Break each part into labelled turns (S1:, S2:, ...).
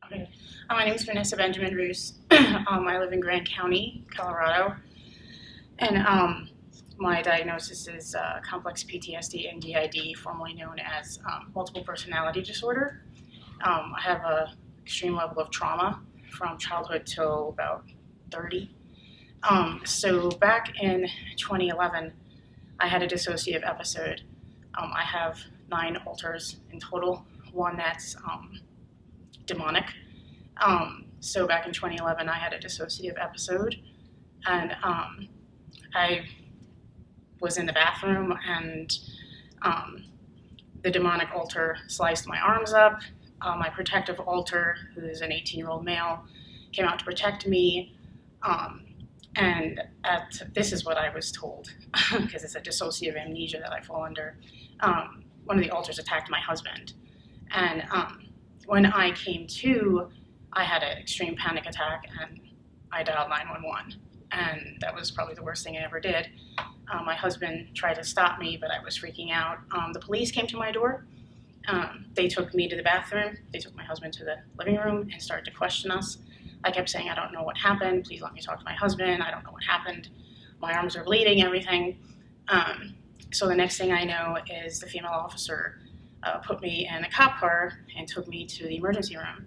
S1: Okay. My name is Vanessa Benjamin-Rus. I live in Grand County, Colorado, and my diagnosis is complex PTSD and DID, formerly known as multiple personality disorder. I have an extreme level of trauma from childhood till about 30. So back in 2011, I had a dissociative episode. I have 9 alters in total, one that's demonic. So back in 2011, I had a dissociative episode, and I was in the bathroom, and the demonic alter sliced my arms up. My protective alter, who's an 18-year-old male, came out to protect me, and this is what I was told, because it's a dissociative amnesia that I fall under. One of the alters attacked my husband, and when I came to, I had an extreme panic attack, and I dialed 911, and that was probably the worst thing I ever did. My husband tried to stop me, but I was freaking out. The police came to my door. They took me to the bathroom. They took my husband to the living room and started to question us. I kept saying, I don't know what happened. Please let me talk to my husband. I don't know what happened. My arms are bleeding, everything. So the next thing I know is the female officer put me in a cop car and took me to the emergency room.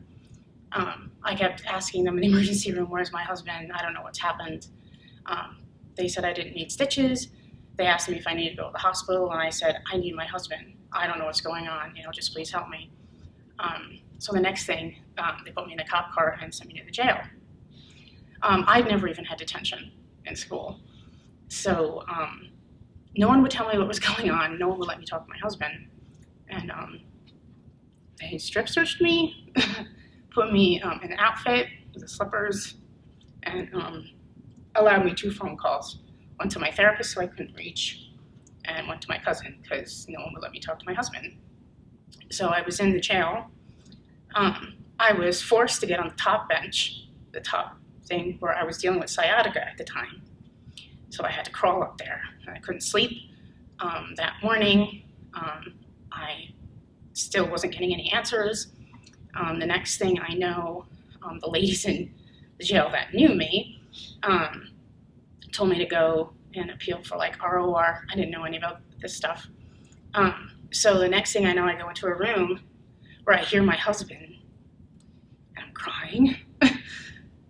S1: I kept asking them in the emergency room, where's my husband? I don't know what's happened. They said I didn't need stitches. They asked me if I needed to go to the hospital, and I said, I need my husband. I don't know what's going on. Just please help me. So the next thing, they put me in a cop car and sent me to the jail. I'd never even had detention in school. So no one would tell me what was going on. No one would let me talk to my husband. And they strip searched me, put me in an outfit with the slippers, and allowed me 2 phone calls. One to my therapist, so I couldn't reach, and one to my cousin, because no one would let me talk to my husband. So I was in the jail. I was forced to get on the top bench, the top thing where I was dealing with sciatica at the time. So I had to crawl up there. I couldn't sleep. That morning, I still wasn't getting any answers. The next thing I know, the ladies in the jail that knew me told me to go and appeal for ROR. I didn't know any about this stuff. So the next thing I know, I go into a room where I hear my husband, and I'm crying.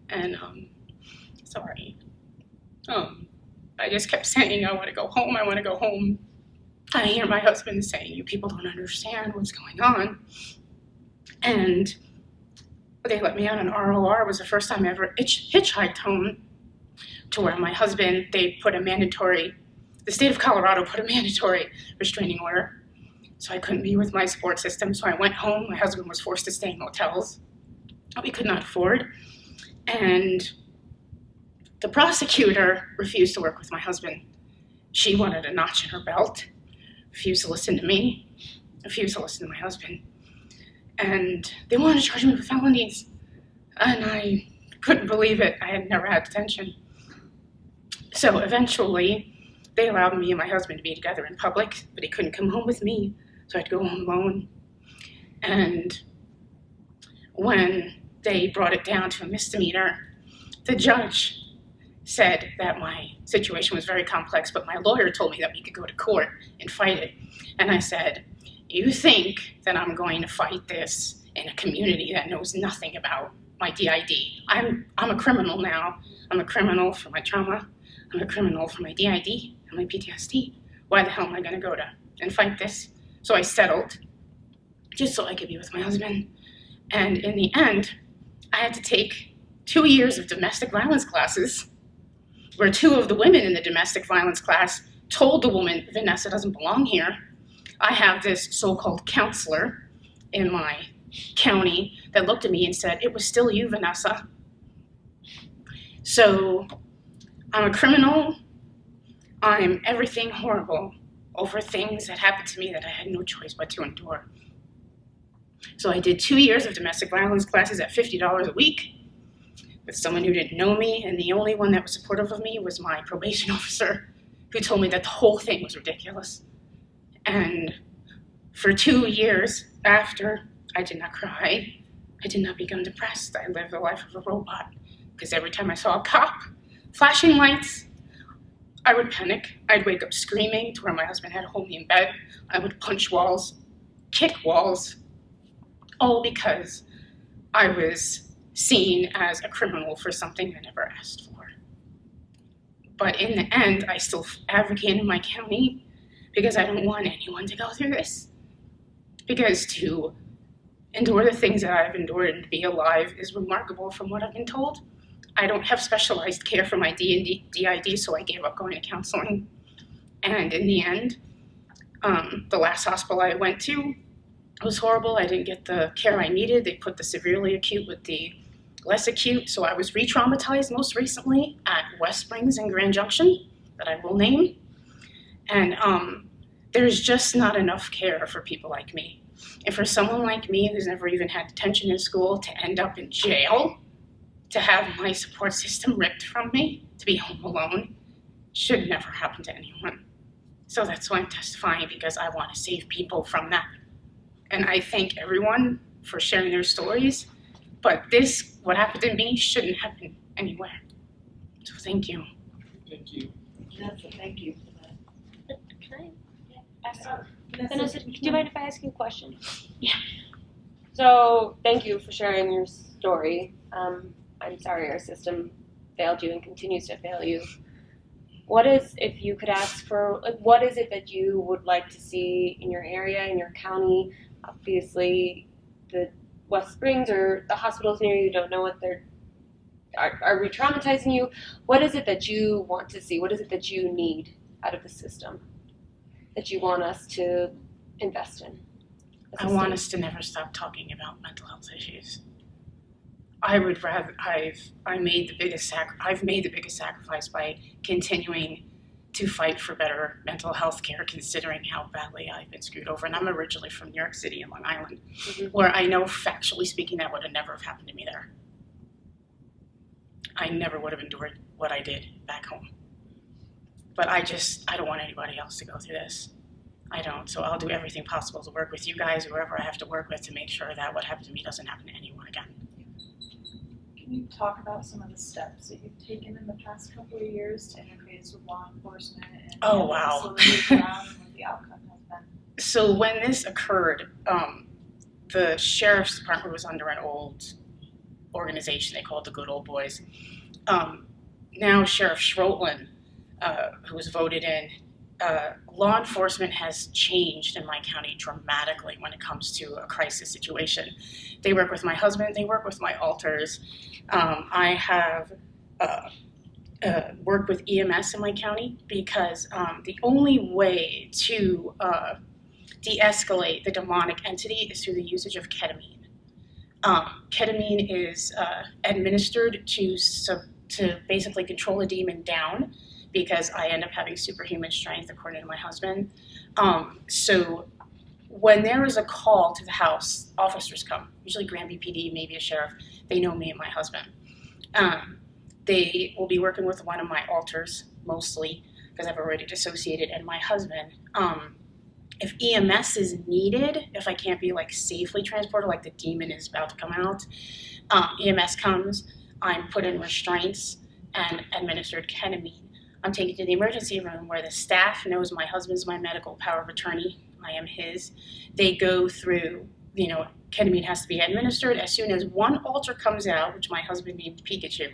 S1: And sorry. I just kept saying, I want to go home, I want to go home. I hear my husband saying, you people don't understand what's going on. And they let me out on ROR. It was the first time I ever hitchhiked home, to where my husband, the state of Colorado put a mandatory restraining order. So I couldn't be with my support system. So I went home. My husband was forced to stay in motels we could not afford. And the prosecutor refused to work with my husband. She wanted a notch in her belt, refused to listen to me, refused to listen to my husband. And they wanted to charge me with felonies. And I couldn't believe it. I had never had detention. So eventually, they allowed me and my husband to be together in public, but he couldn't come home with me, so I had to go home alone. And when they brought it down to a misdemeanor, the judge said that my situation was very complex, but my lawyer told me that we could go to court and fight it. And I said, you think that I'm going to fight this in a community that knows nothing about my DID? I'm a criminal now. I'm a criminal for my trauma. I'm a criminal for my DID and my PTSD. Why the hell am I going to go to and fight this? So I settled, just so I could be with my husband. And in the end, I had to take 2 years of domestic violence classes, where 2 of the women in the domestic violence class told the woman, Vanessa doesn't belong here. I have this so-called counselor in my county that looked at me and said, it was still you, Vanessa. So I'm a criminal. I'm everything horrible over things that happened to me that I had no choice but to endure. So I did 2 years of domestic violence classes at $50 a week with someone who didn't know me, and the only one that was supportive of me was my probation officer, who told me that the whole thing was ridiculous. And for 2 years after, I did not cry, I did not become depressed. I lived the life of a robot because every time I saw a cop flashing lights, I would panic. I'd wake up screaming to where my husband had to hold me in bed. I would punch walls, kick walls, all because I was seen as a criminal for something I never asked for. But in the end, I still advocate in my county because I don't want anyone to go through this. Because to endure the things that I've endured and to be alive is remarkable from what I've been told. I don't have specialized care for my DID, so I gave up going to counseling. And in the end, the last hospital I went to was horrible. I didn't get the care I needed. They put the severely acute with the less acute, so I was re-traumatized most recently at West Springs in Grand Junction, that I will name. And there's just not enough care for people like me. And for someone like me who's never even had detention in school to end up in jail, to have my support system ripped from me, to be home alone, should never happen to anyone. So that's why I'm testifying, because I want to save people from that. And I thank everyone for sharing their stories, but this, what happened to me, shouldn't happen anywhere. So thank you.
S2: Thank you.
S3: Vanessa, thank you for that.
S4: Can I ask you?
S3: Vanessa,
S4: do you mind if I ask you a question?
S1: Yeah.
S4: So, thank you for sharing your story. I'm sorry our system failed you and continues to fail you. What is, if you could ask for, like, what is it that you would like to see in your area, in your county? Obviously, the West Springs or the hospitals near you don't know what they're, are re-traumatizing you. What is it that you want to see? What is it that you need out of the system that you want us to invest in?
S1: I want us to never stop talking about mental health issues. I would rather, I've made the biggest sacrifice by continuing to fight for better mental health care, considering how badly I've been screwed over. And I'm originally from New York City and Long Island, where I know, factually speaking, that would have never have happened to me there. I never would have endured what I did back home. But I don't want anybody else to go through this. I don't. So I'll do everything possible to work with you guys, whoever I have to work with, to make sure that what happened to me doesn't happen to anyone again.
S5: Can you talk about some of the steps that you've taken in the past couple of years to interface with law enforcement and
S1: wow.
S5: and what the outcome has been?
S1: So when this occurred, the sheriff's department was under an old organization. They called the Good Old Boys. Now Sheriff Schroetlin, who was voted in, law enforcement has changed in my county dramatically when it comes to a crisis situation. They work with my husband, they work with my alters. I have worked with EMS in my county because the only way to de-escalate the demonic entity is through the usage of ketamine. Ketamine is administered to basically control a demon down, because I end up having superhuman strength, according to my husband. So when there is a call to the house, officers come, usually Granby PD, maybe a sheriff. They know me and my husband. They will be working with one of my alters, mostly, because I've already dissociated, and my husband. If EMS is needed, if I can't be safely transported, like the demon is about to come out, EMS comes, I'm put in restraints and administered ketamine. I'm taken to the emergency room where the staff knows my husband's my medical power of attorney. I am his. They go through, ketamine has to be administered. As soon as one alter comes out, which my husband named Pikachu,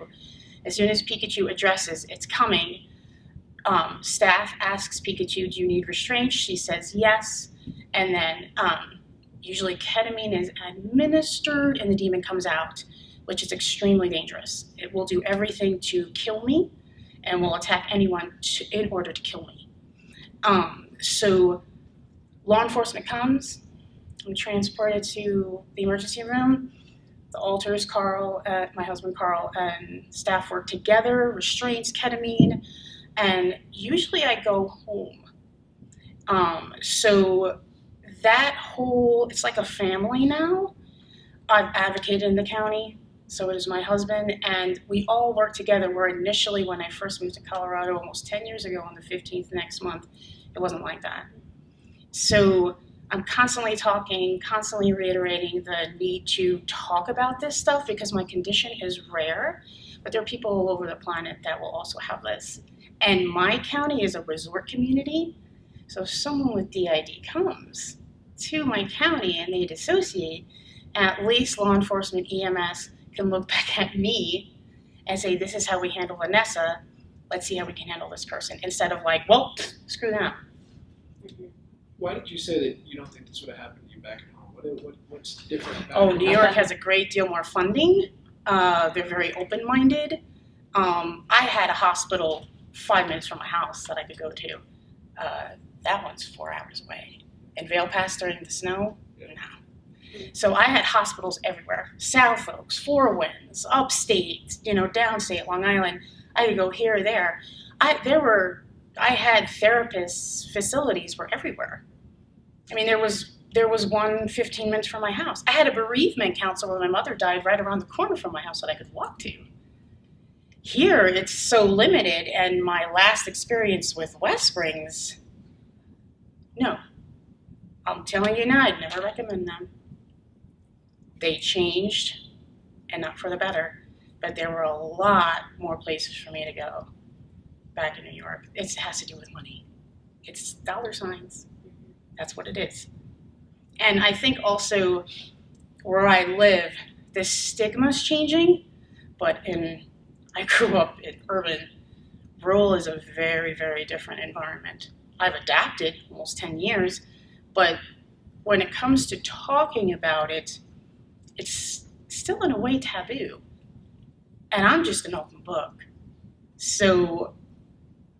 S1: as soon as Pikachu addresses it's coming, staff asks Pikachu, do you need restraint? She says yes. And then usually ketamine is administered and the demon comes out, which is extremely dangerous. It will do everything to kill me and will attack anyone in order to kill me. So law enforcement comes, I'm transported to the emergency room. The alters, Carl, my husband Carl, and staff work together, restraints, ketamine, and usually I go home. So that it's like a family now. I've advocated in the county. So it is my husband, and we all work together. Where initially, when I first moved to Colorado almost 10 years ago on the 15th next month, it wasn't like that. So I'm constantly talking, constantly reiterating the need to talk about this stuff because my condition is rare, but there are people all over the planet that will also have this. And my county is a resort community, so if someone with DID comes to my county and they dissociate, at least law enforcement, EMS can look back at me and say, this is how we handle Vanessa, let's see how we can handle this person, instead of like, well, screw them.
S2: Why did you say that you don't think this would have happened to you back at home? What's different about
S1: Oh,
S2: it?
S1: New York has a great deal more funding. They're very open-minded. I had a hospital 5 minutes from my house that I could go to. That one's 4 hours away. In Vail Pass during the snow, no. So I had hospitals everywhere. South Oaks, Four Winds, upstate, downstate, Long Island. I could go here or there. I had therapists, facilities were everywhere. I mean, there was one 15 minutes from my house. I had a bereavement counselor when my mother died right around the corner from my house that I could walk to. Here, it's so limited, and my last experience with West Springs, no. I'm telling you now, I'd never recommend them. They changed, and not for the better, but there were a lot more places for me to go back in New York. It has to do with money. It's dollar signs. That's what it is. And I think also where I live, the stigma's changing, but I grew up in urban. Rural is a very, very different environment. I've adapted almost 10 years, but when it comes to talking about it, it's still in a way taboo. And I'm just an open book. So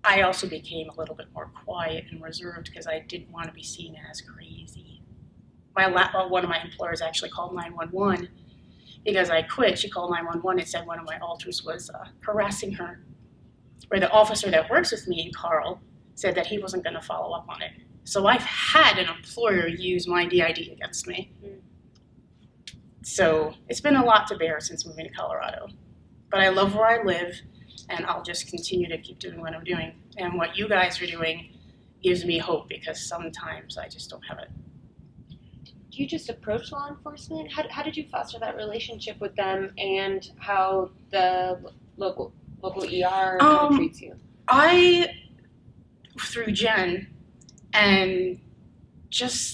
S1: I also became a little bit more quiet and reserved because I didn't want to be seen as crazy. One of my employers actually called 911 because I quit. She called 911 and said one of my alters was harassing her. Where the officer that works with me, Carl, said that he wasn't going to follow up on it. So I've had an employer use my DID against me. So it's been a lot to bear since moving to Colorado. But I love where I live, and I'll just continue to keep doing what I'm doing. And what you guys are doing gives me hope because sometimes I just don't have it.
S4: Do you just approach law enforcement? How did you foster that relationship with them, and how the local ER treats you?
S1: Through Jen, and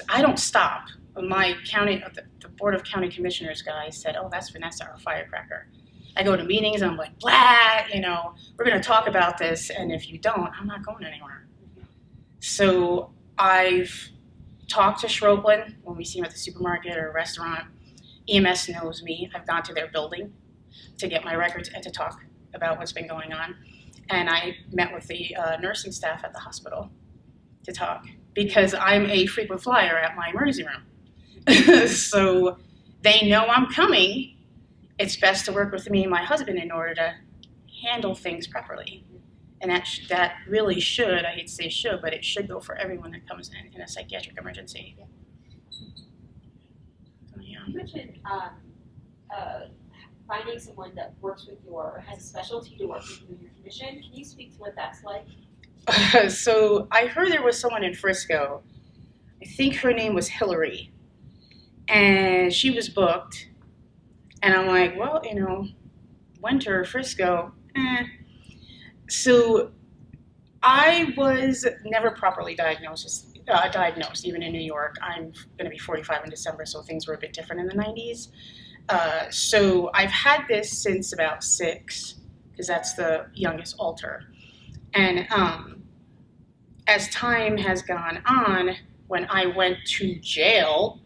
S1: I don't stop. My county, the Board of County Commissioners guy said, oh, that's Vanessa, our firecracker. I go to meetings and I'm like, blah, we're going to talk about this, and if you don't, I'm not going anywhere. So I've talked to Schroeplen when we see him at the supermarket or restaurant. EMS knows me. I've gone to their building to get my records and to talk about what's been going on. And I met with the nursing staff at the hospital to talk because I'm a frequent flyer at my emergency room. So they know I'm coming. It's best to work with me and my husband in order to handle things properly. And that really should, I hate to say should, but it should go for everyone that comes in a psychiatric emergency.
S3: Yeah.
S1: So, yeah.
S3: You mentioned finding someone that works with has a specialty to work with you in your condition. Can you speak to what that's like?
S1: So I heard there was someone in Frisco. I think her name was Hillary. And she was booked. And I'm like, well, winter, Frisco, So I was never properly diagnosed, even in New York. I'm going to be 45 in December, so things were a bit different in the 90s. So I've had this since about 6, because that's the youngest alter. And as time has gone on, when I went to jail,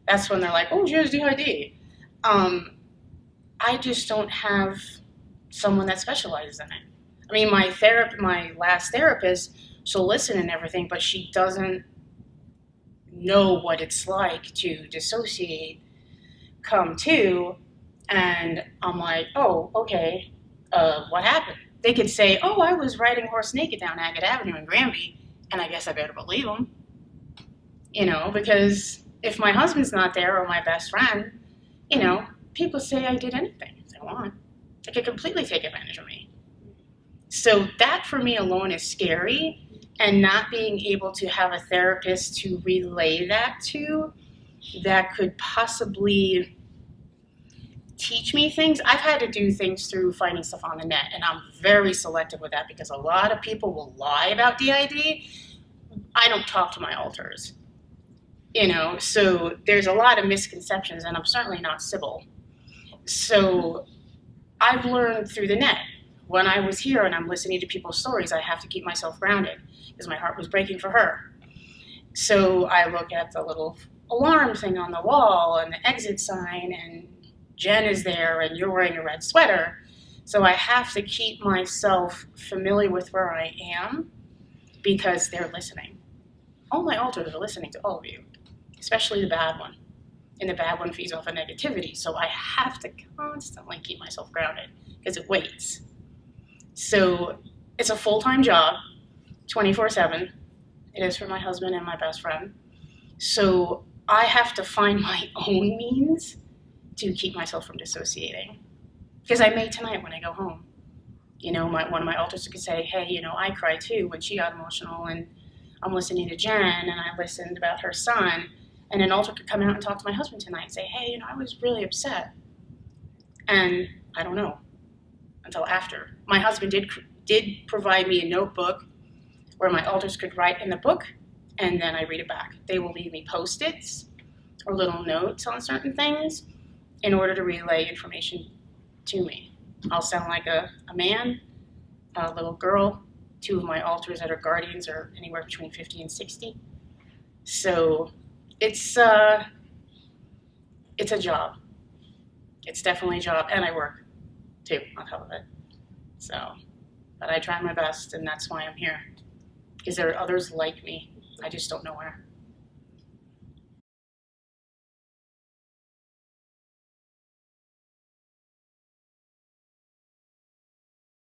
S1: that's when they're like, oh, she has DID. I just don't have someone that specializes in it. I mean, my last therapist, she'll listen and everything, but she doesn't know what it's like to dissociate, come to, and I'm like, oh, okay, what happened? They could say, oh, I was riding horse naked down Agate Avenue in Granby, and I guess I better believe them, because if my husband's not there or my best friend, people say I did anything if they want. They could completely take advantage of me. So that for me alone is scary and not being able to have a therapist to relay that to that could possibly teach me things. I've had to do things through finding stuff on the net, and I'm very selective with that because a lot of people will lie about DID. I don't talk to my alters, so there's a lot of misconceptions, and I'm certainly not Sybil. So I've learned through the net. When I was here and I'm listening to people's stories, I have to keep myself grounded because my heart was breaking for her. So I look at the little alarm thing on the wall and the exit sign, and Jen is there and you're wearing a red sweater. So I have to keep myself familiar with where I am because they're listening. All my alters are listening to all of you, especially the bad one. And the bad one feeds off of negativity. So I have to constantly keep myself grounded because it waits. So it's a full-time job, 24/7. It is for my husband and my best friend. So I have to find my own means to keep myself from dissociating. Because I may tonight when I go home. One of my alters could say, hey, I cry too when she got emotional, and I'm listening to Jen and I listened about her son. And an alter could come out and talk to my husband tonight and say, hey, I was really upset. And I don't know until after. My husband did provide me a notebook where my alters could write in the book, and then I read it back. They will leave me Post-its or little notes on certain things in order to relay information to me. I'll sound like a man, a little girl. Two of my alters that are guardians are anywhere between 50 and 60. So it's a job. It's definitely a job, and I work too on top of it. So, but I try my best, and that's why I'm here. Because there are others like me. I just don't know where.